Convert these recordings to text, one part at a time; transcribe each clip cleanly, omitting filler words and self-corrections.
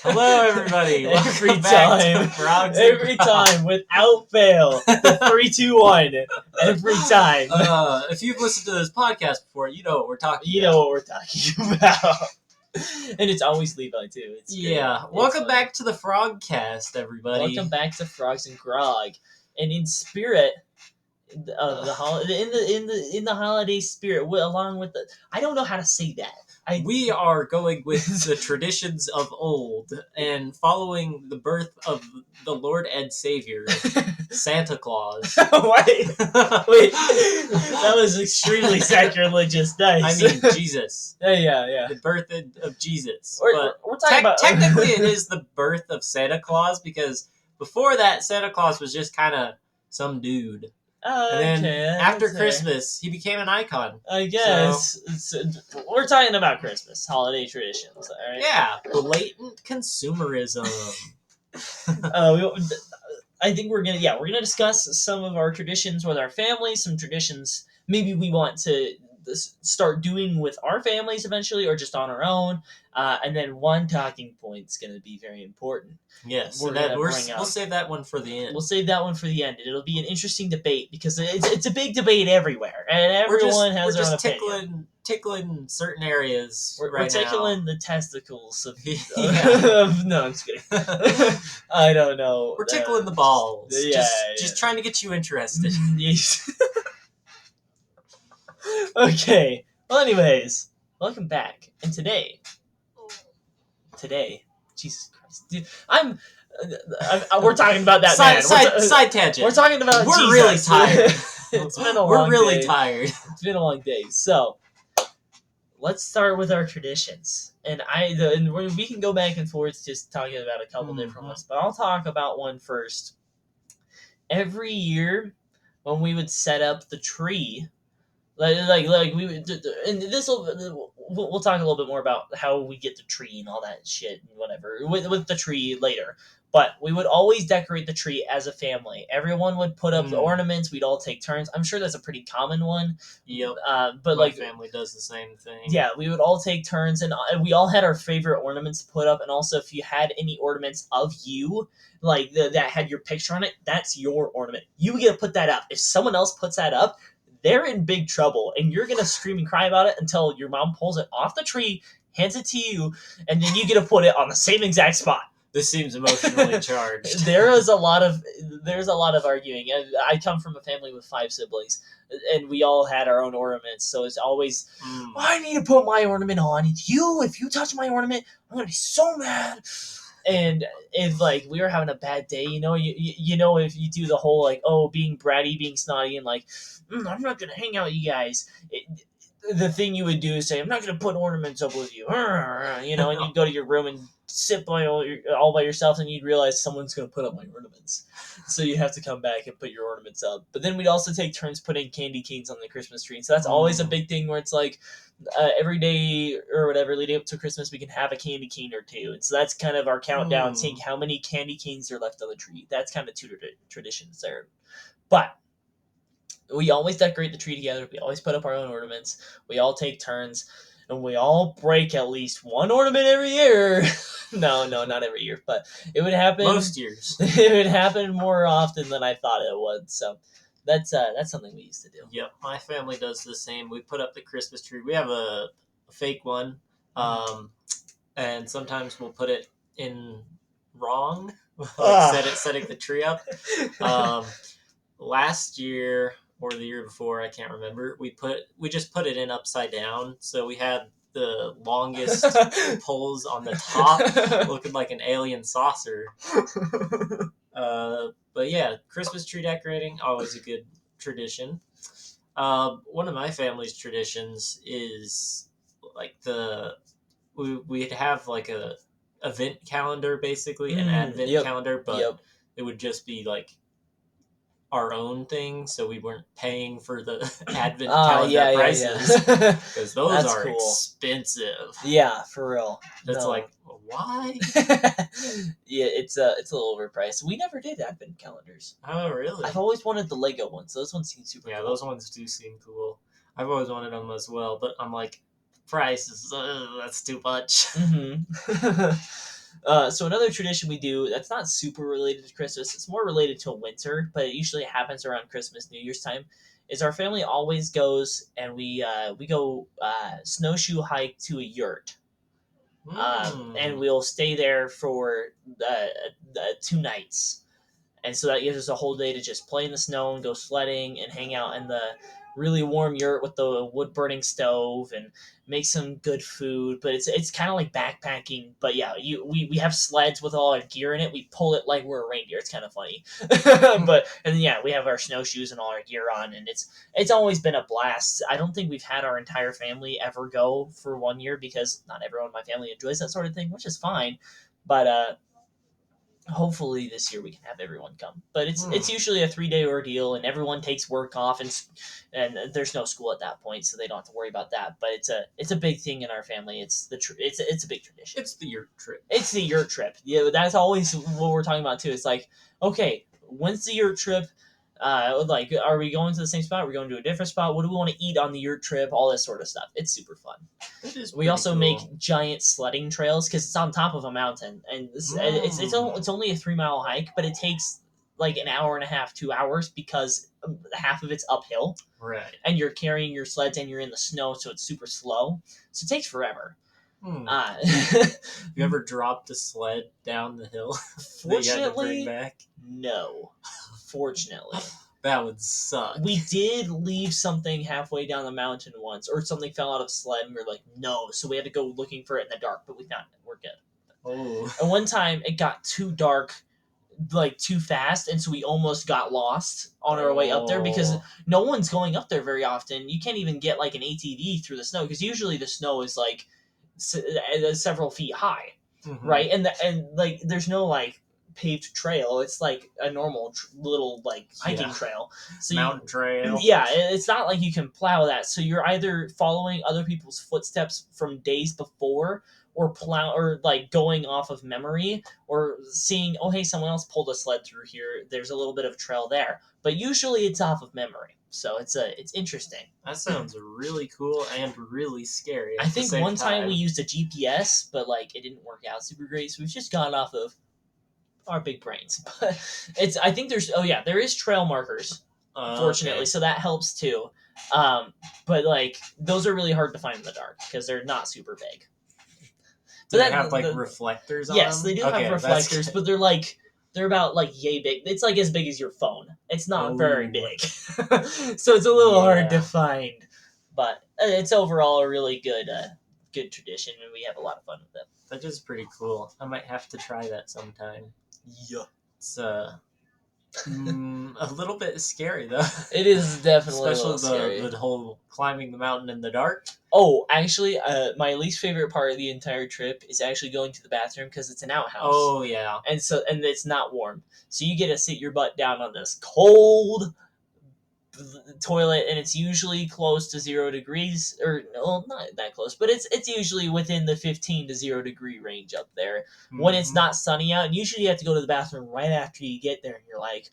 Hello, everybody. Every Welcome back time. to Frogs and Every Frogs. time, without fail. The 3, 2, 1. Every time. If you've listened to this podcast before, you know what we're talking You about. know what we're talking about. And it's always Levi, too. It's Yeah. great. Welcome It's back to the Frogcast, everybody. Welcome back to Frogs and Grog. And in spirit of the holiday, in the holiday spirit, along with the, I don't know how to say that. We are going with the traditions of old and following the birth of the Lord and Savior, Santa Claus. Wait, that was extremely sacrilegious. Nice. I mean, Jesus. Yeah. The birth of Jesus. We're talking about Technically, it is the birth of Santa Claus because before that, Santa Claus was just kind of some dude. And then after Christmas, he became an icon. I guess. We're talking about Christmas, holiday traditions, all right? Yeah, blatant consumerism. I think we're gonna discuss some of our traditions with our families, some traditions maybe we want to start doing with our families eventually, or just on our own. And then one talking point's gonna be very important. Yes, we'll save that one for the end. We'll save that one for the end. It'll be an interesting debate because it's a big debate everywhere, and everyone has their own opinion. Tickling certain areas. We're tickling the testicles of. Yeah. No, I'm just kidding. I don't know. We're tickling the balls. Yeah, just trying to get you interested. Yes. Okay. Well, anyways, welcome back. And today, Jesus Christ, dude, we're talking about that man. Side tangent. We're talking about. We're Jesus. really tired. It's been a long day. We're really tired. It's been a long day. So, let's start with our traditions. And we can go back and forth just talking about a couple different ones, but I'll talk about one first. Every year, when we would set up the tree, like we would, and we'll talk a little bit more about how we get the tree and all that shit and whatever with the tree later. But we would always decorate the tree as a family. Everyone would put up the ornaments. We'd all take turns. I'm sure that's a pretty common one. Yep. But my family does the same thing. Yeah, we would all take turns, and we all had our favorite ornaments put up. And also, if you had any ornaments of you, like that had your picture on it, that's your ornament. You get to put that up. If someone else puts that up, they're in big trouble, and you're gonna scream and cry about it until your mom pulls it off the tree, hands it to you, and then you get to put it on the same exact spot. This seems emotionally charged. There's a lot of arguing. I come from a family with 5 siblings, and we all had our own ornaments. So it's always, I need to put my ornament on. And if you touch my ornament, I'm gonna be so mad. And if we were having a bad day, you know if you do the whole being bratty, being snotty, and I'm not gonna hang out with you guys. The thing you would do is say, I'm not going to put ornaments up with you. And you'd go to your room and sit all by yourself, and you'd realize someone's going to put up my ornaments. So you have to come back and put your ornaments up. But then we'd also take turns putting candy canes on the Christmas tree. So that's always a big thing where it's every day or whatever leading up to Christmas, we can have a candy cane or two. And so that's kind of our countdown, seeing how many candy canes are left on the tree. That's kind of 2 traditions there. But we always decorate the tree together. We always put up our own ornaments. We all take turns, and we all break at least one ornament every year. No, not every year, but it would happen most years. It would happen more often than I thought it would. So that's something we used to do. Yep, my family does the same. We put up the Christmas tree. We have a fake one, and sometimes we'll put it in wrong, setting the tree up. Last year, or the year before, I can't remember, we just put it in upside down, so we had the longest poles on the top looking like an alien saucer. But yeah, Christmas tree decorating, always a good tradition. One of my family's traditions is we'd have a event calendar, basically an advent calendar, but it would just be our own thing, so we weren't paying for the advent calendar prices because those are expensive. Yeah, for real. That's why? Yeah, it's a little overpriced. We never did advent calendars. Oh, really? I've always wanted the Lego ones. Those ones seem super cool. Yeah, those ones do seem cool. I've always wanted them as well, but I'm price is that's too much. Mm-hmm. So another tradition we do that's not super related to Christmas, it's more related to winter, but it usually happens around Christmas, New Year's time, is our family always goes and we go snowshoe hike to a yurt. And we'll stay there for 2 nights. And so that gives us a whole day to just play in the snow and go sledding and hang out in the really warm yurt with the wood burning stove and make some good food. But it's kind of like backpacking. But yeah, we have sleds with all our gear in it. We pull it like we're a reindeer. It's kind of funny. But and then, yeah, we have our snowshoes and all our gear on, and it's always been a blast. I don't think we've had our entire family ever go for 1 year because not everyone in my family enjoys that sort of thing, which is fine. But hopefully this year we can have everyone come, but it's usually a 3-day ordeal and everyone takes work off, and there's no school at that point, so they don't have to worry about that. But it's a big thing in our family. It's a big tradition. It's the yurt trip. It's the yurt trip. Yeah, that's always what we're talking about too. It's like, okay, when's the yurt trip? Like, are we going to the same spot? Are we going to a different spot? What do we want to eat on the yurt trip? All this sort of stuff. It's super fun. It is. We also make giant sledding trails because it's on top of a mountain, and it's only a 3-mile hike, but it takes like an hour and a half, 2 hours because half of it's uphill. Right. And you're carrying your sleds and you're in the snow, so it's super slow. So it takes forever. You ever dropped a sled down the hill? Fortunately, back? No. Fortunately. That would suck. We did leave something halfway down the mountain once, or something fell out of the sled, and we were like, no. So we had to go looking for it in the dark, but we found it. We're good. Oh. And one time, it got too dark, like, too fast, and so we almost got lost on our way up there, because no one's going up there very often. You can't even get, like, an ATV through the snow, because usually the snow is, like, several feet high, right? And like, there's no, like, paved trail. It's like a normal little like hiking trail, so mountain trail. Yeah, it's not like you can plow that. So you're either following other people's footsteps from days before, or like going off of memory, or seeing, oh hey, someone else pulled a sled through here. There's a little bit of trail there, but usually it's off of memory. So it's interesting. That sounds really cool and really scary. I think one time we used a GPS, but like it didn't work out super great. So we've just gone off of our big brains. But I think there is trail markers, fortunately, okay. So that helps too. But like those are really hard to find in the dark because they're not super big. Do they have like reflectors on them? Yes, they do have reflectors, but they're about like yay big. It's like as big as your phone. It's not very big. So it's a little hard to find. But it's overall a really good tradition, and we have a lot of fun with it. That is pretty cool. I might have to try that sometime. Yeah. It's a little bit scary though. It is definitely especially scary. The whole climbing the mountain in the dark. Oh, actually, my least favorite part of the entire trip is actually going to the bathroom because it's an outhouse. Oh yeah. And it's not warm, so you get to sit your butt down on this cold toilet, and it's usually close to 0 degrees, or no, not that close, but it's usually within the 15 to 0 degree range up there when it's not sunny out. And usually you have to go to the bathroom right after you get there, and you're like,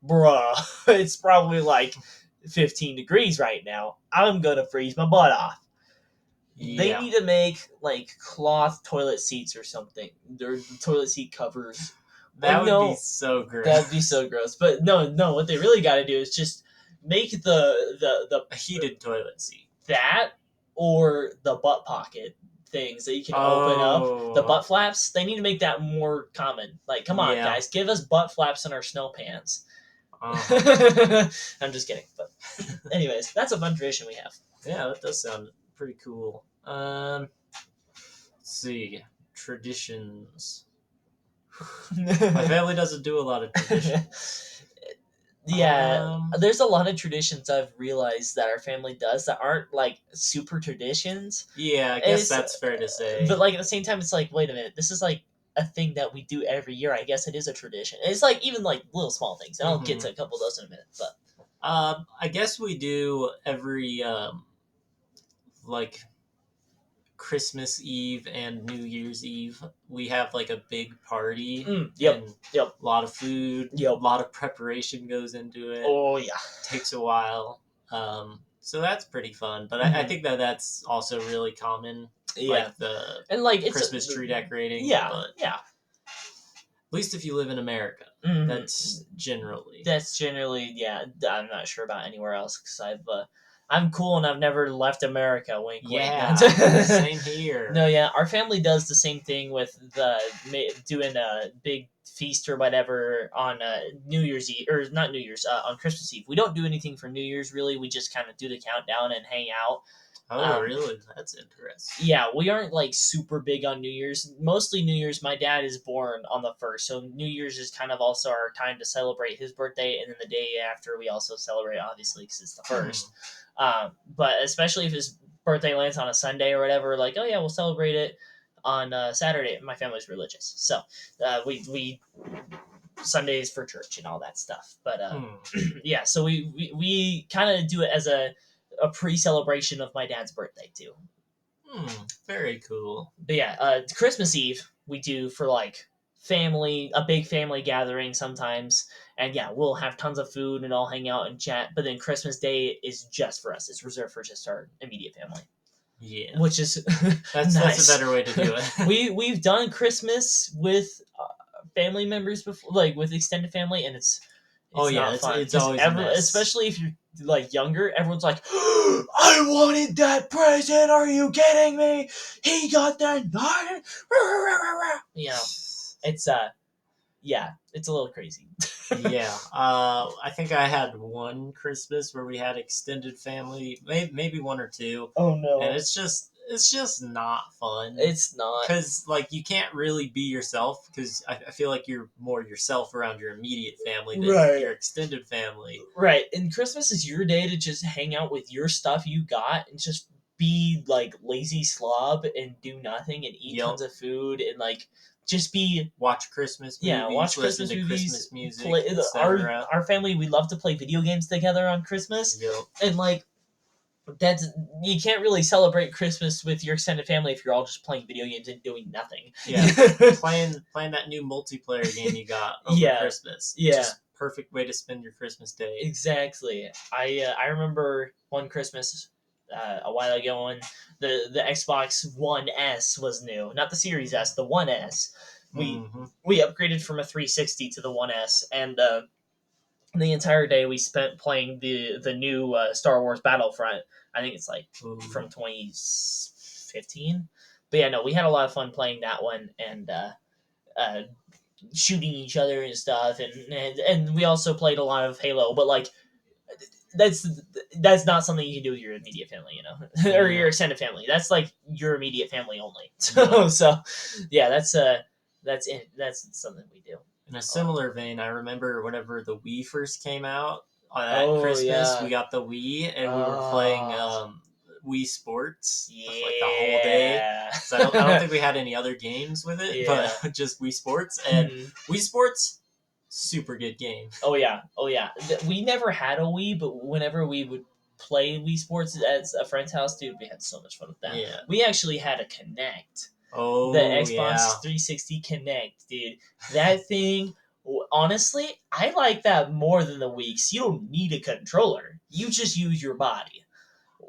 bruh, it's probably like 15 degrees right now. I'm gonna freeze my butt off. Yeah. They need to make like cloth toilet seats or something. Their toilet seat covers. That would be so gross. That'd be so gross. But no, what they really got to do is just make the heated toilet seat. That, or the butt pocket things that you can open up. The butt flaps, they need to make that more common. Like, come on, guys, give us butt flaps in our snow pants. I'm just kidding. But anyways, that's a fun tradition we have. Yeah, that does sound pretty cool. Let's see. Traditions. My family doesn't do a lot of traditions. Yeah, there's a lot of traditions I've realized that our family does that aren't like super traditions. Yeah, I guess that's fair to say. But like at the same time, it's like, wait a minute, this is like a thing that we do every year. I guess it is a tradition. And it's like even like little small things. And I'll get to a couple dozen in a minute. But I guess we do every like Christmas Eve and New Year's Eve, we have like a big party. Yep. A lot of food. Yep. A lot of preparation goes into it. Oh yeah. Takes a while. So that's pretty fun. But I think that's also really common. Like the and like Christmas tree decorating. Yeah, but yeah. At least if you live in America, that's generally. Yeah. I'm not sure about anywhere else because I'm cool and I've never left America. Wink, yeah, wink. Same here. No, yeah, our family does the same thing with doing a big feast or whatever on New Year's Eve, or not New Year's, on Christmas Eve. We don't do anything for New Year's really. We just kind of do the countdown and hang out. Oh, really? That's interesting. Yeah, we aren't like super big on New Year's. Mostly New Year's, my dad is born on the 1st, so New Year's is kind of also our time to celebrate his birthday, and then the day after we also celebrate, obviously, because it's the 1st. But especially if his birthday lands on a Sunday or whatever, like, oh yeah, we'll celebrate it on Saturday. My family's religious, so we Sundays for church and all that stuff. But yeah, so we kind of do it as a pre-celebration of my dad's birthday too. Very cool. But yeah, Christmas Eve we do for like a big family gathering sometimes, and yeah, we'll have tons of food and all hang out and chat. But then Christmas Day is just for us; it's reserved for just our immediate family. Yeah, which is nice. That's a better way to do it. We've done Christmas with family members before, like with extended family, and it's not fun. It's always a mess. Especially if you're like younger. Everyone's like, "I wanted that present. Are you kidding me? He got that." You know, it's yeah, it's a little crazy. Yeah, I think I had one Christmas where we had extended family, maybe one or two. Oh no! And it's just not fun. It's not, because like you can't really be yourself because I feel like you're more yourself around your immediate family than your extended family. Right, and Christmas is your day to just hang out with your stuff you got and just be like lazy slob and do nothing and eat tons of food and like just watch Christmas movies. Yeah, watch Christmas music. Play, our family, we love to play video games together on Christmas. Yep. And like you can't really celebrate Christmas with your extended family if you're all just playing video games and doing nothing. Yeah, playing that new multiplayer game you got over Christmas. Yeah, just perfect way to spend your Christmas day. Exactly. I remember one Christmas a while ago when the Xbox One S was new, not the Series S, the One S. We upgraded from a 360 to the One S, and the entire day we spent playing the new Star Wars Battlefront. I think it's like from 2015. But yeah, no, we had a lot of fun playing that one and shooting each other and stuff, and we also played a lot of Halo. But like, that's not something you can do with your immediate family, you know, or your extended family. That's like your immediate family only. So yeah, that's something we do. In a similar vein, I remember whenever the Wii first came out at Christmas, we got the Wii and we were playing Wii Sports like the whole day. So I don't think we had any other games with it, but just Wii Sports. And Wii Sports, super good game. Oh yeah. We never had a Wii, but whenever we would play Wii Sports at a friend's house, dude, we had so much fun with that. Yeah. We actually had a Kinect. Oh, the Xbox 360 Kinect, dude. That thing, honestly, I like that more than the Wii. 'Cause you don't need a controller. You just use your body.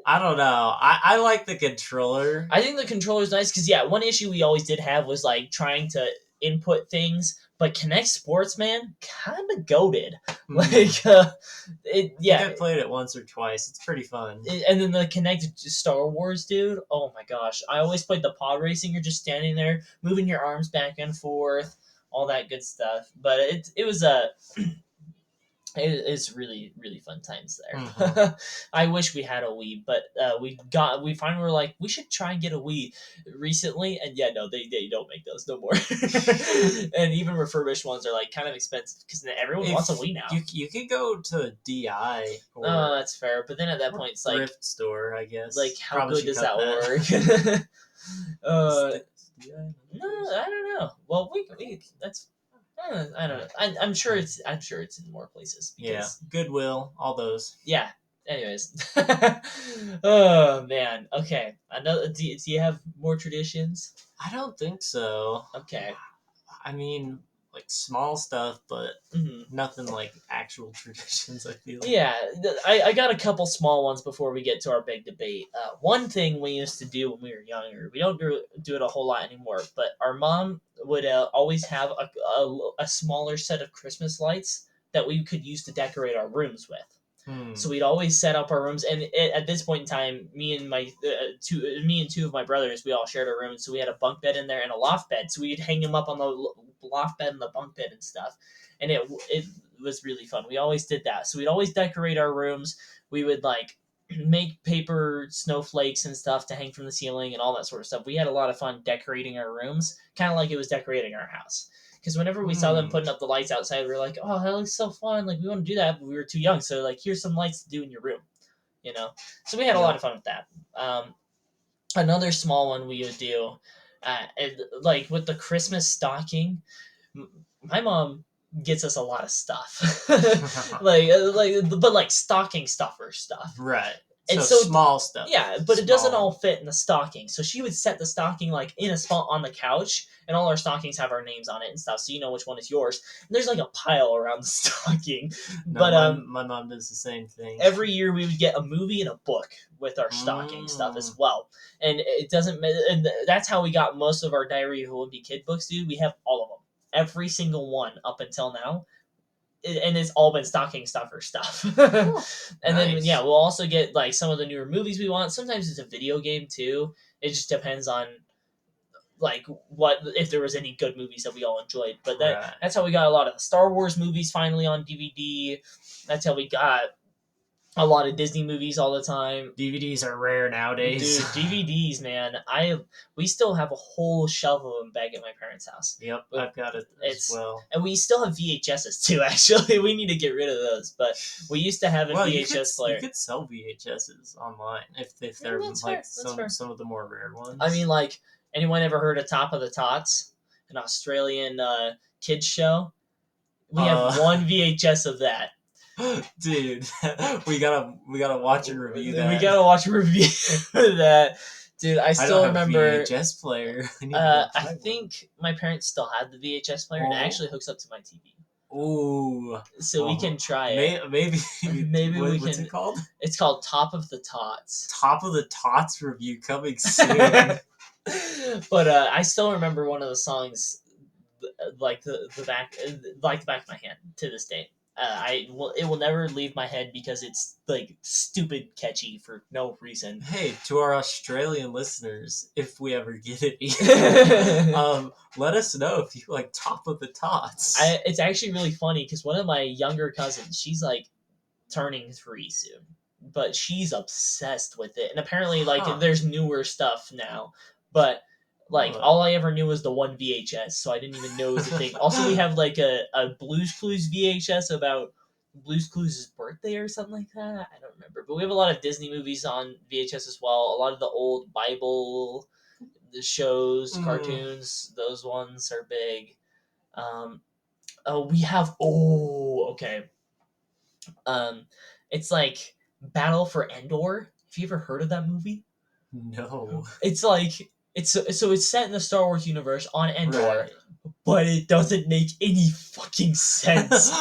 I don't know. I like the controller. I think the controller's nice because, yeah, one issue we always did have was, like, trying to input things. But Kinect Sports, man, kind of goated. Like, I played it once or twice. It's pretty fun. And then the Kinect Star Wars, dude. Oh my gosh! I always played the pod racing. You're just standing there, moving your arms back and forth, all that good stuff. But it was it's really, really fun times there. I wish we had a Wii, but we finally were like, we should try and get a Wii recently, and yeah, no, they don't make those no more. And even refurbished ones are like kind of expensive because everyone wants a Wii now. You could go to DI. Oh, that's fair, but then at that point, it's like thrift store, I guess. Like, how good does that work? No, I don't know. Well, we that's. I don't know. I'm sure it's in more places. Because, Goodwill, all those. Yeah. Anyways. Oh man. Okay. Do you have more traditions? I don't think so. Okay. I mean, like small stuff, but nothing like actual traditions, I feel. Yeah, I got a couple small ones before we get to our big debate. One thing we used to do when we were younger, we don't do it a whole lot anymore, but our mom would always have a smaller set of Christmas lights that we could use to decorate our rooms with. So we'd always set up our rooms, and at this point in time, me and two of my brothers, we all shared a room. So we had a bunk bed in there and a loft bed. So we'd hang them up on the loft bed and the bunk bed and stuff, and it was really fun. We always did that. So we'd always decorate our rooms. We would like make paper snowflakes and stuff to hang from the ceiling and all that sort of stuff. We had a lot of fun decorating our rooms, kind of like it was decorating our house. Because whenever we saw them putting up the lights outside, we were like, "Oh, that looks so fun! Like we want to do that," but we were too young. So like, here's some lights to do in your room, you know. So we had a lot of fun with that. Another small one we would do, like with the Christmas stocking. My mom gets us a lot of stuff, but like stocking stuffer stuff, right? And so small stuff. Yeah, but it doesn't all fit in the stocking. So she would set the stocking like in a spot on the couch, and all our stockings have our names on it and stuff, so you know which one is yours. And there's like a pile around the stocking. No, but my mom does the same thing. Every year we would get a movie and a book with our stocking stuff as well. And it doesn't. And that's how we got most of our Diary of a Wimpy Kid books, dude. We have all of them, every single one up until now. And it's all been stocking stuffer stuff. And then we'll also get like some of the newer movies we want. Sometimes it's a video game too. It just depends on like what, if there was any good movies that we all enjoyed. But that's how we got a lot of the Star Wars movies finally on DVD. That's how we got a lot of Disney movies all the time. DVDs are rare nowadays. Dude, DVDs, man. We still have a whole shelf of them back at my parents' house. Yep, I've got it as well. And we still have VHSs too, actually. We need to get rid of those. But we used to have a VHS player. You could sell VHSs online if they're like some of the more rare ones. I mean, like, anyone ever heard of Top of the Tots? An Australian kids show? We have one VHS of that. Dude, we gotta watch and review that. We gotta watch a review of that. Dude, I still remember a VHS player. I think my parents still had the VHS player, and it actually hooks up to my TV. Ooh. So we can try it. Maybe we can. What's it called? It's called Top of the Tots. Top of the Tots review coming soon. But I still remember one of the songs, like the back of my hand to this day. It will never leave my head because it's like stupid catchy for no reason. Hey, to our Australian listeners, if we ever get it, let us know if you like Top of the Tots. It's actually really funny because one of my younger cousins, she's like turning 3 soon, but she's obsessed with it. And apparently, like, there's newer stuff now, but like all I ever knew was the one VHS, so I didn't even know it was a thing. Also, we have like a Blue's Clues VHS about Blue's Clues' birthday or something like that. I don't remember, but we have a lot of Disney movies on VHS as well. A lot of the old Bible shows, cartoons, those ones are big. We have it's like Battle for Endor. Have you ever heard of that movie? No. It's like it's set in the Star Wars universe on Endor, but it doesn't make any fucking sense.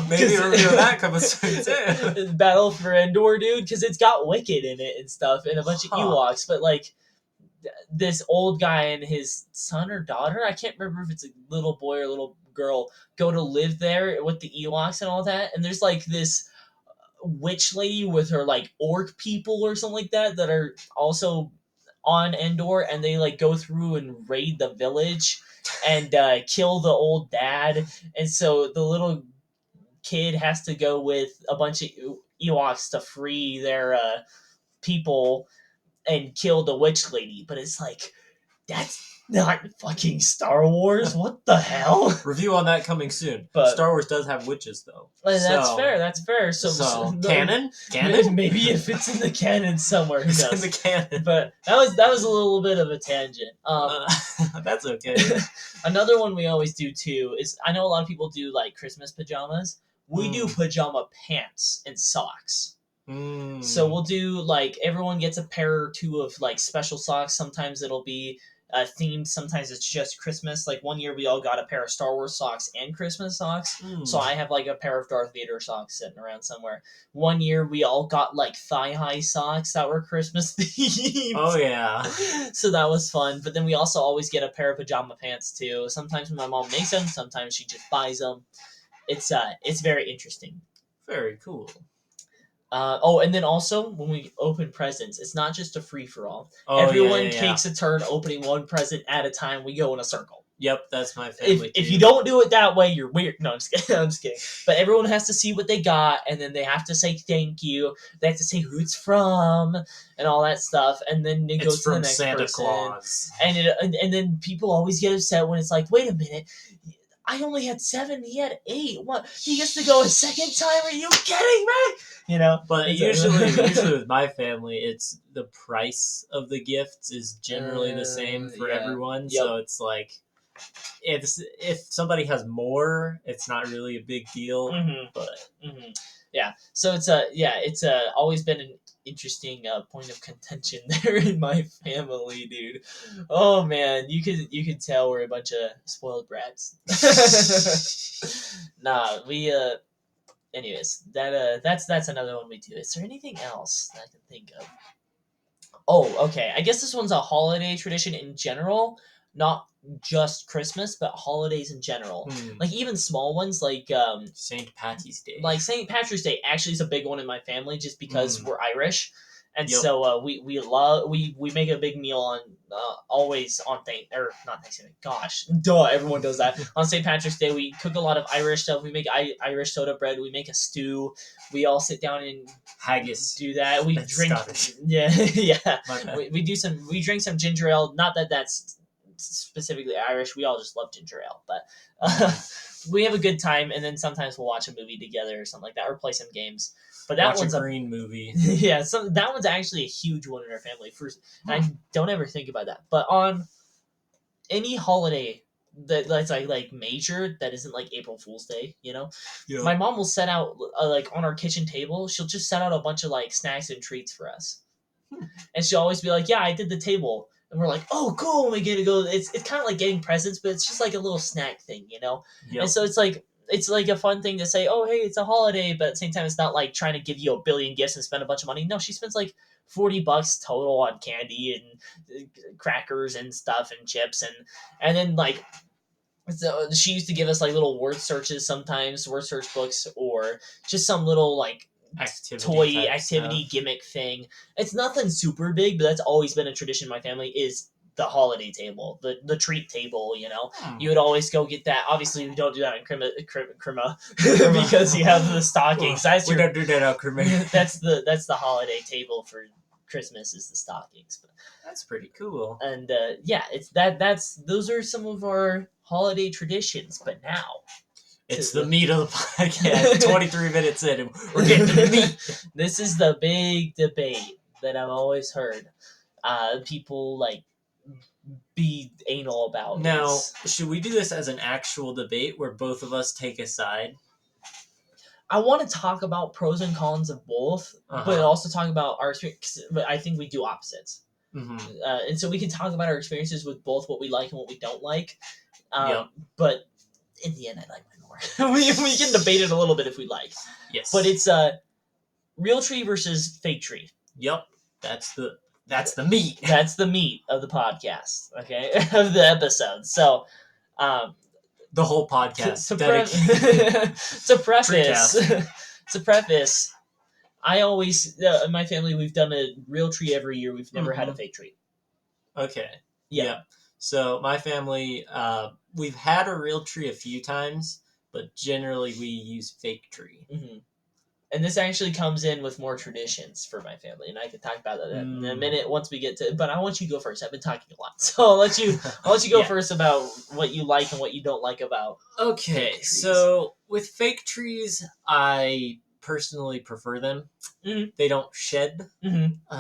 Maybe a review of that coming soon too. Battle for Endor, dude, because it's got Wicket in it and stuff, and a bunch of Ewoks, but like this old guy and his son or daughter, I can't remember if it's a little boy or little girl, go to live there with the Ewoks and all that, and there's like this witch lady with her like orc people or something like that are also on Endor, and they like go through and raid the village and kill the old dad, and so the little kid has to go with a bunch of Ewoks to free their people and kill the witch lady. But it's like, that's not fucking Star Wars. What the hell? Review on that coming soon. But Star Wars does have witches, though. That's fair. So canon? Maybe if it's in the canon somewhere, who knows? It's in the canon. But that was a little bit of a tangent. That's okay. Another one we always do too is, I know a lot of people do like Christmas pajamas. We do pajama pants and socks. So we'll do like, everyone gets a pair or two of like special socks. Sometimes it'll be themed. Sometimes it's just Christmas. Like one year we all got a pair of Star Wars socks and Christmas socks. So I have like a pair of Darth Vader socks sitting around somewhere. One year we all got like thigh-high socks that were Christmas themed. Oh yeah. So that was fun. But then we also always get a pair of pajama pants too. Sometimes my mom makes them, sometimes she just buys them. It's very interesting. Very cool. And then also when we open presents, it's not just a free for all. Everyone takes a turn opening one present at a time. We go in a circle. Yep, that's my family. If you don't do it that way, you're weird. No, I'm just kidding. I'm just kidding. But everyone has to see what they got, and then they have to say thank you. They have to say who it's from and all that stuff, and then it goes to the next Santa person. Claus. And then people always get upset when it's like, wait a minute. I only had 7. He had 8. What? He gets to go a second time? Are you kidding me? You know. But usually with my family, it's the price of the gifts is generally the same for everyone. Yep. So it's like, if somebody has more, it's not really a big deal. But yeah, so it's always been an interesting point of contention there in my family, dude. Oh man, you could tell we're a bunch of spoiled brats. Nah, we anyways, that's another one we do. Is there anything else that I can think of? Oh, okay. I guess this one's a holiday tradition in general, not just Christmas, but holidays in general. Like even small ones, like St. Patrick's Day. Like St. Patrick's Day actually is a big one in my family, just because we're Irish, and so we make a big meal on always on not Thanksgiving. Gosh, duh, everyone does that on St. Patrick's Day. We cook a lot of Irish stuff. We make Irish soda bread. We make a stew. We all sit down and haggis. Do that. We drink. Scottish. Yeah, yeah. We drink some ginger ale. Not that that's specifically Irish. We all just love ginger ale, but we have a good time, and then sometimes we'll watch a movie together or something like that, or play some games. But that one's a green movie. Yeah, that one's actually a huge one in our family. And I don't ever think about that. But on any holiday that's like major, that isn't like April Fool's Day, you know, my mom will set out like on our kitchen table. She'll just set out a bunch of like snacks and treats for us, and she'll always be like, "Yeah, I did the table." And we're like, "Oh, cool! We get to go." It's kind of like getting presents, but it's just like a little snack thing, you know. Yep. And so it's like a fun thing to say, "Oh, hey, it's a holiday," but at the same time, it's not like trying to give you a billion gifts and spend a bunch of money. No, she spends like $40 total on candy and crackers and stuff and chips, and then like. So she used to give us like little word searches sometimes, word search books, or just some little like activity gimmick thing. It's nothing super big, but that's always been a tradition in my family, is the holiday table, the treat table, you know. You would always go get that. Obviously we don't do that in Crema because you have the stockings. We don't do that on Crema. That's the holiday table for Christmas, is the stockings. But that's pretty cool. And those are some of our holiday traditions. But now it's the meat of the podcast. 23 minutes in, and we're getting to the meat. This is the big debate that I've always heard people like be anal about. Now, should we do this as an actual debate where both of us take a side? I want to talk about pros and cons of both, but also talk about our experience. But I think we do opposites. And so we can talk about our experiences with both what we like and what we don't like. But in the end, I like mine more. we can debate it a little bit if we like. Yes. But it's real tree versus fake tree. Yep. That's the meat. That's the meat of the podcast, okay? Of the episode. So, the whole podcast. To preface, I always, in my family, we've done a real tree every year. We've never had a fake tree. Okay. Yeah. So my family, we've had a real tree a few times, but generally we use fake tree. And this actually comes in with more traditions for my family, and I can talk about that in a minute once we get to. But I want you to go first. I've been talking a lot, so I'll let you go first about what you like and what you don't like about. Okay, so with fake trees, I personally prefer them. They don't shed,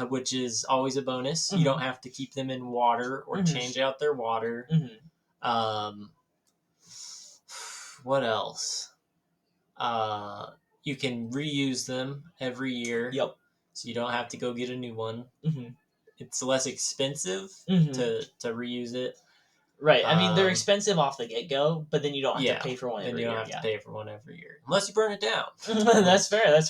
which is always a bonus. You don't have to keep them in water or change out their water. What else? You can reuse them every year. Yep. So you don't have to go get a new one. it's less expensive to reuse it. Right. I mean, they're expensive off the get-go, but then you don't have to pay for one every year. Then you don't have to pay for one every year. Unless you burn it down. That's fair.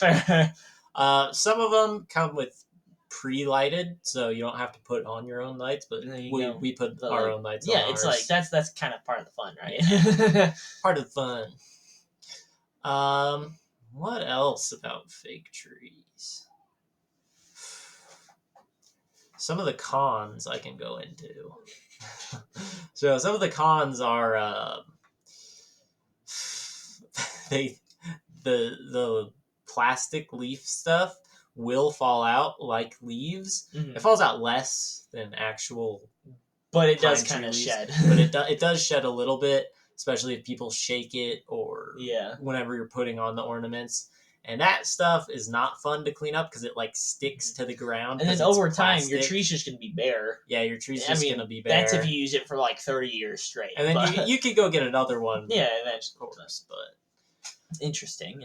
Some of them come with pre-lighted, so you don't have to put on your own lights, but we put our own lights on ours. It's like, that's kind of part of the fun, right? Part of the fun. What else about fake trees? Some of the cons I can go into. So some of the cons are the plastic leaf stuff will fall out like leaves. It falls out less than actual, but it does kind of shed. But it does shed a little bit, especially if people shake it or whenever you're putting on the ornaments. And that stuff is not fun to clean up because it like sticks to the ground. And then over time, your tree's just gonna be bare. Yeah, your tree's just gonna be bare. That's if you use it for like 30 years straight. And then you could go get another one. Yeah, eventually. Of course, but interesting.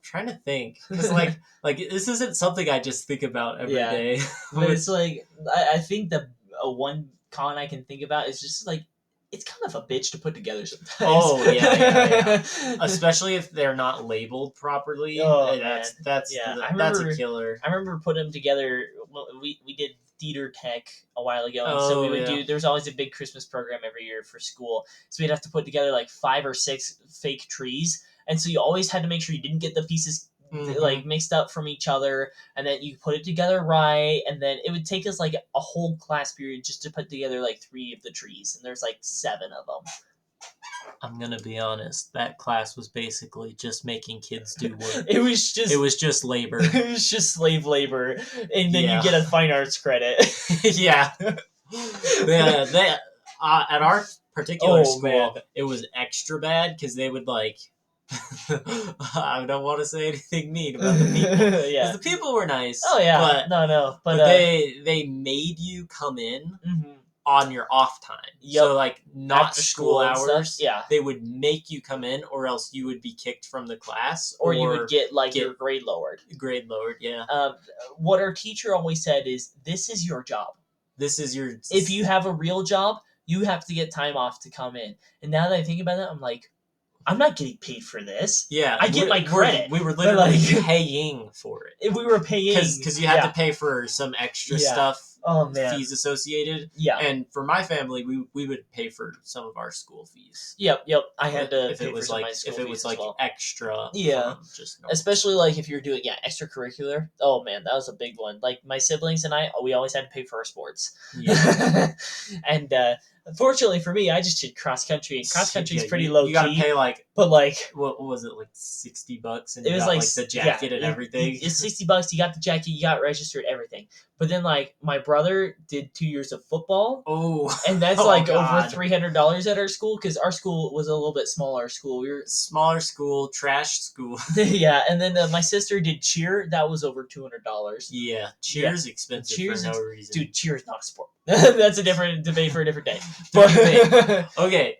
Trying to think because like this isn't something I just think about every day. But it's like I think the one con I can think about is just like, it's kind of a bitch to put together sometimes. Oh yeah. Especially if they're not labeled properly. Oh, that's a killer. I remember putting them together. We did theater tech a while ago, and so we would do. There was always a big Christmas program every year for school, so we'd have to put together like 5 or 6 fake trees, and so you always had to make sure you didn't get the pieces like mixed up from each other, and then you put it together right, and then it would take us like a whole class period just to put together like 3 of the trees, and there's like 7 of them. I'm gonna be honest, that class was basically just making kids do work. It was just labor. It was just slave labor, and then you get a fine arts credit. Yeah. At our particular school, it was extra bad because they would like. I don't want to say anything mean about the people. Because the people were nice. Oh yeah, but they made you come in on your off time. Yep. So like not after school hours. They would make you come in, or else you would be kicked from the class, or you would get your grade lowered. Yeah. What our teacher always said is, "This is your job. This is your. If you have a real job, you have to get time off to come in." And now that I think about that, I'm like, I'm not getting paid for this. Yeah, I get my credit. We were literally paying for it. We were paying because you had to pay for some extra stuff. Oh man, fees associated. Yeah, and for my family, we would pay for some of our school fees. Yep. I had to if pay it was for like my school if it was fees like as well. extra. Yeah, just especially like if you're doing extracurricular. Oh man, that was a big one. Like my siblings and I, we always had to pay for our sports. Yeah, and fortunately for me, I just did cross country, and cross country is pretty low key. You gotta pay but what was it, like $60, and it was like the jacket and everything. It's $60. You got the jacket, you got registered, everything. But then like my brother did 2 years of football. Oh, and that's over $300 at our school, because our school was a little bit smaller school. We were smaller school, trash school. Yeah, and then my sister did cheer. That was over $200. Yeah, cheer's expensive for no reason. Dude, cheer is not a sport. That's a different debate for a different day. But okay,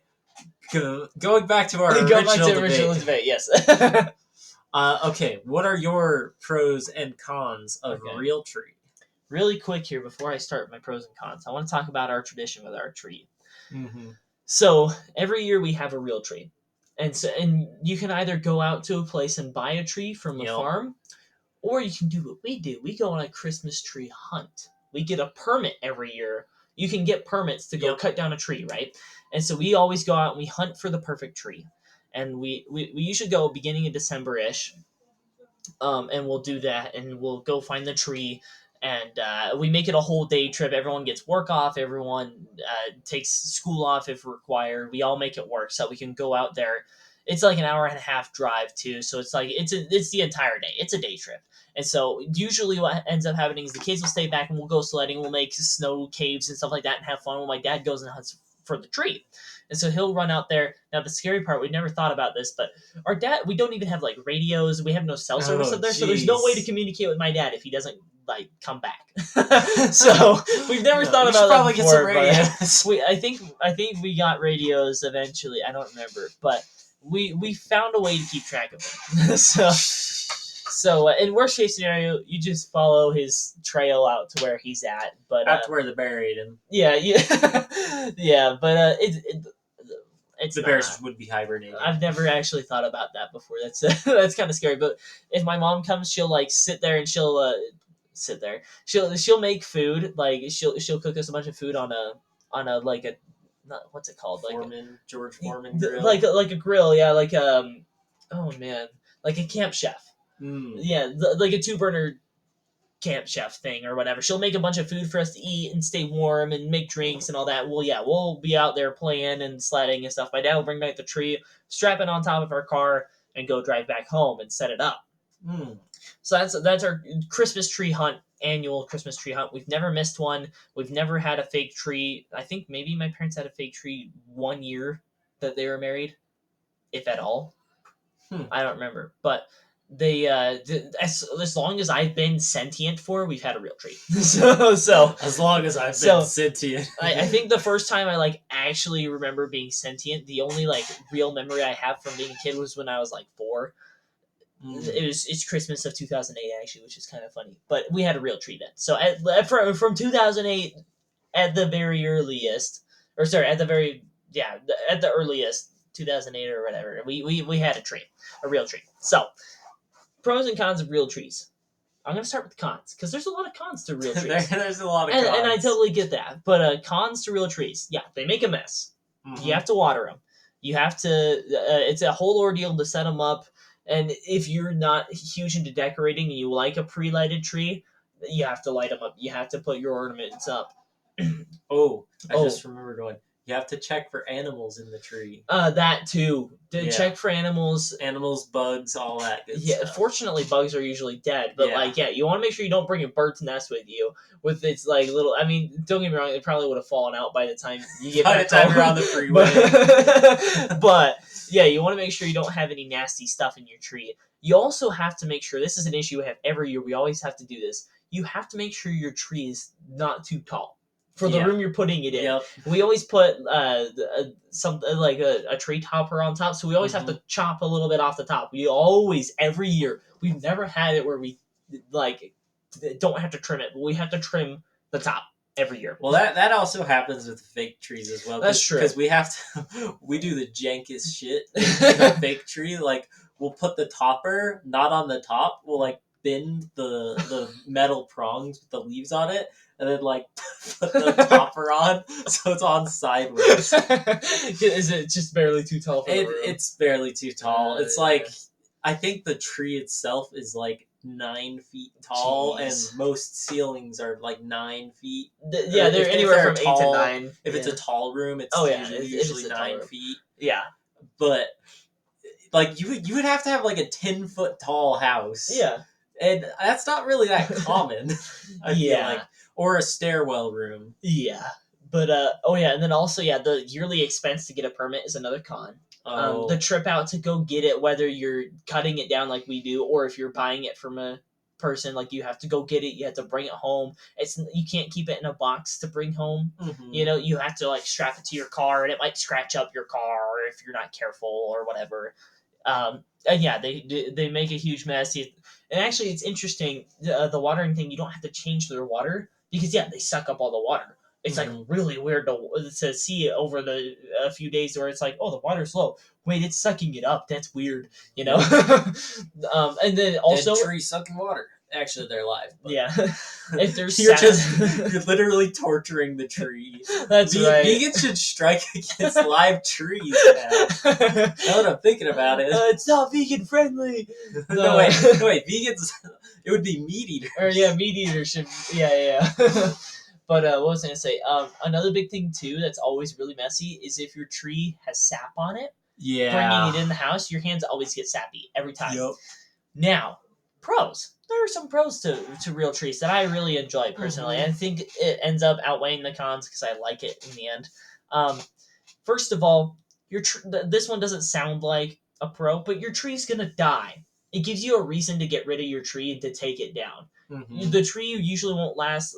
going back to our original debate. Yes. Okay, what are your pros and cons of a real tree? Really quick here before I start my pros and cons, I want to talk about our tradition with our tree. Mm-hmm. So every year we have a real tree, and you can either go out to a place and buy a tree from a farm, or you can do what we do. We go on a Christmas tree hunt. We get a permit every year. You can get permits to go cut down a tree, right? And so we always go out and we hunt for the perfect tree, and we usually go beginning of December-ish, and we'll do that, and we'll go find the tree. And we make it a whole day trip. Everyone gets work off. Everyone takes school off if required. We all make it work so we can go out there. It's like an hour and a half drive too. So it's like it's the entire day. It's a day trip. And so usually what ends up happening is the kids will stay back and we'll go sledding. We'll make snow caves and stuff like that and have fun. While my dad goes and hunts for the tree. And so he'll run out there. Now the scary part, we never thought about this, but our dad, we don't even have like radios. We have no cell service up there. So there's no way to communicate with my dad if he doesn't like come back. So we've never thought about that before. Get some radios. I think we got radios eventually. I don't remember, but we found a way to keep track of it. So in worst case scenario, you just follow his trail out to where he's at, but out to where they buried him. Yeah. Yeah, but it's the bears would be hibernating. I've never actually thought about that before. That's that's kind of scary. But if my mom comes, she'll like sit there and she'll sit there. She'll make food. Like she'll cook us a bunch of food on a like a not what's it called, George Foreman grill. Like a grill, yeah, like oh man, like a camp chef. Yeah, like a 2-burner camp chef thing or whatever. She'll make a bunch of food for us to eat and stay warm and make drinks and all that. Well, yeah, we'll be out there playing and sledding and stuff. My dad will bring back the tree, strap it on top of our car, and go drive back home and set it up. So that's our Christmas tree hunt, annual Christmas tree hunt. We've never missed one. We've never had a fake tree. I think maybe my parents had a fake tree 1 year that they were married, if at all. I don't remember, but they as long as I've been sentient we've had a real tree. so as long as I've been sentient. I think the first time I like actually remember being sentient, the only like real memory I have from being a kid was when I was like 4. It's Christmas of 2008 actually, which is kind of funny. But we had a real tree then. So from 2008 at the very earliest, or sorry, at the earliest 2008 or whatever, we had a real tree. So pros and cons of real trees. I'm gonna start with the cons because there's a lot of cons to real trees. There's a lot of cons, and I totally get that. But cons to real trees, yeah, they make a mess. You have to water them. You have to. It's a whole ordeal to set them up. And if you're not huge into decorating and you like a pre-lighted tree, you have to light them up. You have to put your ornaments up. I just remembered one. You have to check for animals in the tree. That too. Check for animals. Animals, bugs, all that good stuff. Fortunately, bugs are usually dead. But you want to make sure you don't bring a bird's nest with you. With its like little, I mean, don't get me wrong, it probably would have fallen out by the time you get by the time you're on the freeway. But yeah, you want to make sure you don't have any nasty stuff in your tree. You also have to make sure, this is an issue we have every year, we always have to do this. You have to make sure your tree is not too tall for the room you're putting it in. Yep. We always put something like a tree topper on top, so we always have to chop a little bit off the top. We always, every year, we've never had it where we like don't have to trim it, but we have to trim the top every year. Well, that also happens with fake trees as well. That's true. Because we do the jankest shit in a fake tree. Like, we'll put the topper not on the top. We'll like bend the metal prongs with the leaves on it, and then like put the topper on so it's on sideways. Is it just barely too tall for the room? It's barely too tall. It's like, I think the tree itself is like 9 feet tall. Jeez. And most ceilings are like 9 feet. They're anywhere from 8 to 9. If it's a tall room, it's usually 9 feet. Yeah. But like you would have to have like a 10-foot tall house. Yeah. And that's not really that common. I feel like. Or a stairwell room. Yeah. But and then also the yearly expense to get a permit is another con. The trip out to go get it, whether you're cutting it down like we do, or if you're buying it from a person, like you have to go get it, you have to bring it home. You can't keep it in a box to bring home. You know, you have to like strap it to your car, and it might scratch up your car if you're not careful or whatever. They make a huge mess. And actually, it's interesting, the watering thing. You don't have to change their water because they suck up all the water. It's like really weird to see it over a few days where it's like, oh, the water's low. Wait, it's sucking it up. That's weird, you know. And then also dead trees sucking water. Actually, they're live. But. Yeah, if there's you're literally torturing the tree. That's right. Vegans should strike against live trees now. Now that I'm thinking about it, it's not vegan friendly. No, wait, vegans. It would be meat eaters. Or meat eaters should. Yeah. But what was I going to say? Another big thing, too, that's always really messy is if your tree has sap on it. Yeah. Bringing it in the house, your hands always get sappy every time. Yep. Now, pros. There are some pros to real trees that I really enjoy, personally. I think it ends up outweighing the cons because I like it in the end. First of all, this one doesn't sound like a pro, but your tree's going to die. It gives you a reason to get rid of your tree and to take it down. The tree usually won't last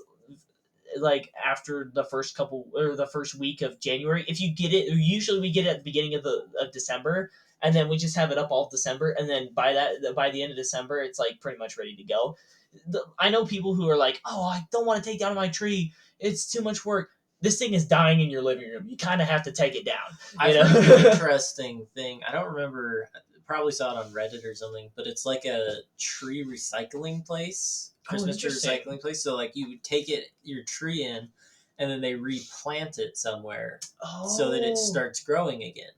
like after the first week of January. If you get it, usually we get it at the beginning of December. and then we just have it up all December, and then by the end of December, it's like pretty much ready to go. I know people who are like, "Oh, I don't want to take down my tree. It's too much work." This thing is dying in your living room. You kind of have to take it down. I've heard an interesting thing. I don't remember. Probably saw it on Reddit or something, but it's like a tree recycling place, Christmas tree recycling place. So like you would take your tree in, and then they replant it somewhere so that it starts growing again.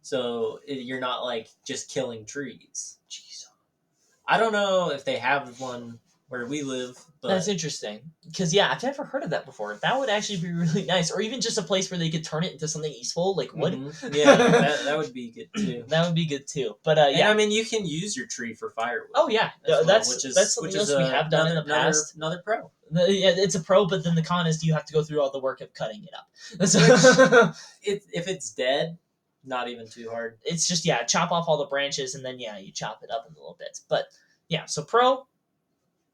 So you're not like just killing trees. Jeez. I don't know if they have one where we live, but that's interesting. Because yeah, I've never heard of that before. That would actually be really nice, or even just a place where they could turn it into something useful, like wood. Mm-hmm. Yeah, that would be good too. That would be good too. But yeah, I mean, you can use your tree for firewood. Oh yeah, that's something else we have done in the past. Another pro. Yeah, it's a pro, but then the con is you have to go through all the work of cutting it up. If it's dead, not even too hard. It's just chop off all the branches and then you chop it up in little bits. But yeah, so pro,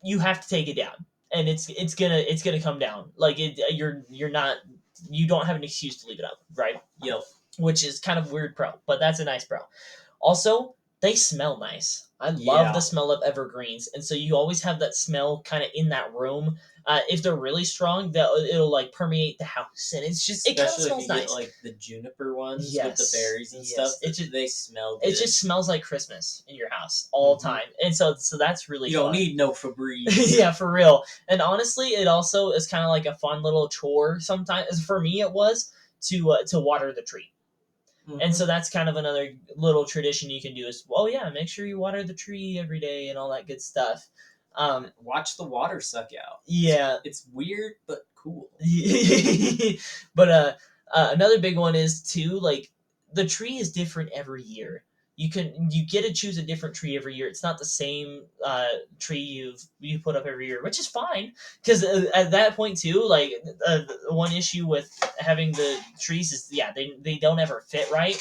you have to take it down, and it's gonna come down. Like you don't have an excuse to leave it up, right? Yep. Which is kind of weird pro, but that's a nice pro. Also, they smell nice. I love the smell of evergreens, and so you always have that smell kind of in that room. If they're really strong, it'll like permeate the house, and it's just it kind of smells nice. Get, like the juniper ones with the berries and stuff. They smell good. It just smells like Christmas in your house all the time, and so that's really you fun. Don't need no Febreze. Yeah, for real. And honestly, it also is kind of like a fun little chore sometimes. For me, it was to water the tree. Mm-hmm. And so that's kind of another little tradition you can do is, make sure you water the tree every day and all that good stuff. Watch the water suck out. Yeah. It's weird, but cool. But another big one is, too, like, the tree is different every year. You get to choose a different tree every year. It's not the same tree you put up every year, which is fine. Because at that point too, like one issue with having the trees is they don't ever fit right,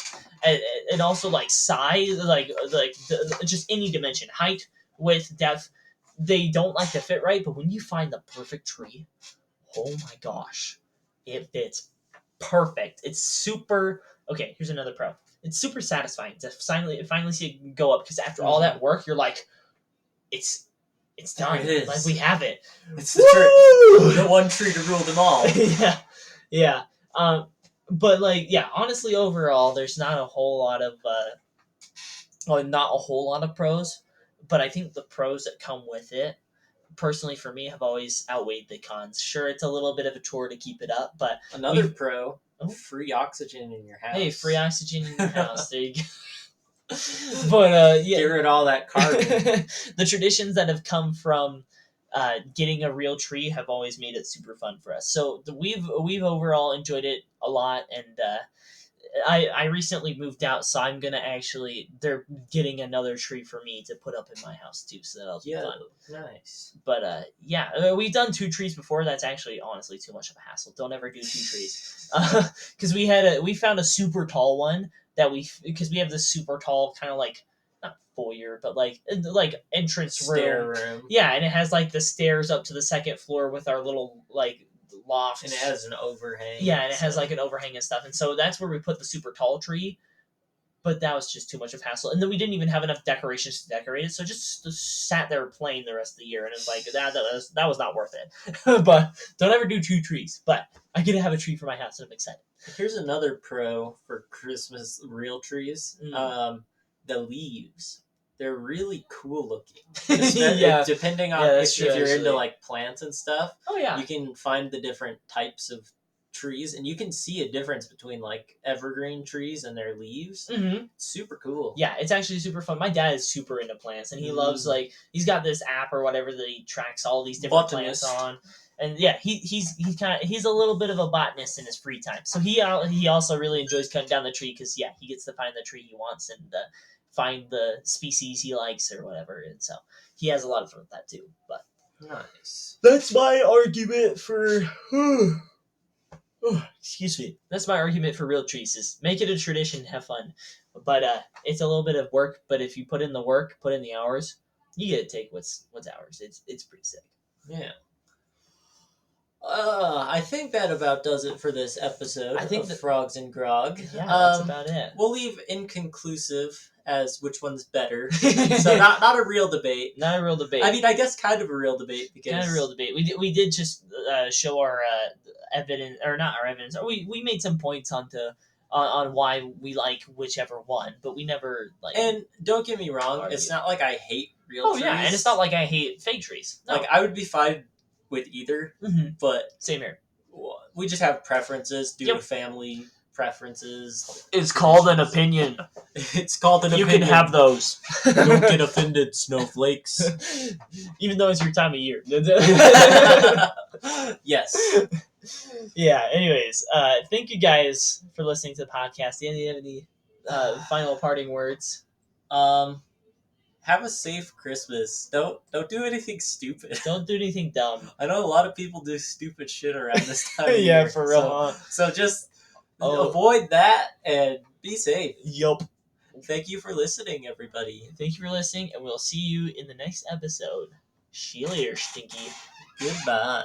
and also like size, like just any dimension, height, width, depth, they don't like to fit right. But when you find the perfect tree, oh my gosh, it fits perfect. It's super. Okay, here's another pro. It's super satisfying to finally see it go up, because after all that work, you're like, it's done. It is. Like, we have it. It's the one tree to rule them all. Yeah. But honestly, overall, there's not a whole lot of pros, but I think the pros that come with it, personally for me, have always outweighed the cons. Sure, it's a little bit of a chore to keep it up, but another pro. Free oxygen in your house. Hey, free oxygen in your house. There you go. But get rid of all that carbon. The traditions that have come from getting a real tree have always made it super fun for us. So we've overall enjoyed it a lot, and I recently moved out, so I'm gonna they're getting another tree for me to put up in my house too, so that'll be fun. Nice. But we've done 2 trees before. That's actually honestly too much of a hassle. Don't ever do 2 trees, because we found a super tall one because we have this super tall kind of like not foyer, but like entrance stair room. Yeah, and it has like the stairs up to the second floor with our little like loft, and it has an overhang. Yeah, and it has like an overhang and stuff, and so that's where we put the super tall tree. But that was just too much of hassle, and then we didn't even have enough decorations to decorate it, so just sat there plain the rest of the year, and it's like that was not worth it. But don't ever do 2 trees. But I get to have a tree for my house, and I'm excited. Here's another pro for Christmas real trees. The leaves. They're really cool looking. Depending on if you're into like plants and stuff. Oh yeah. You can find the different types of trees, and you can see a difference between like evergreen trees and their leaves. Mm-hmm. It's super cool. Yeah, it's actually super fun. My dad is super into plants, and he loves he's got this app or whatever that he tracks all these different plants on. And yeah, he's a little bit of a botanist in his free time. So he also really enjoys cutting down the tree, because he gets to find the tree he wants and find the species he likes or whatever, and so he has a lot of fun with that too. But nice. That's my argument for. Excuse me. That's my argument for real trees: is make it a tradition, have fun. But it's a little bit of work. But if you put in the work, put in the hours, you get to take what's ours. It's pretty sick. Yeah. I think that about does it for this episode of Frogs and Grog. Yeah, that's about it. We'll leave inconclusive as which one's better. So not a real debate. Not a real debate. I mean, I guess kind of a real debate because kind of a real debate. We did just show our evidence, or not our evidence. Or we made some points on why we like whichever one, but we never like. And don't get me wrong, it's not like I hate real trees. Yeah, and it's not like I hate fake trees. No. Like I would be fine with either, but same here. We just have preferences due to family preferences. It's called an opinion. It's called an opinion. You can have those. Don't get offended, snowflakes. Even though it's your time of year. Yes. Yeah, anyways, thank you guys for listening to the podcast. Do you have any final parting words? Have a safe Christmas. Don't do anything stupid. Don't do anything dumb. I know a lot of people do stupid shit around this time of year. Yeah, for real. So just avoid that and be safe. Yup. Thank you for listening, everybody. Thank you for listening, and we'll see you in the next episode. Sheila, you're stinky. Goodbye.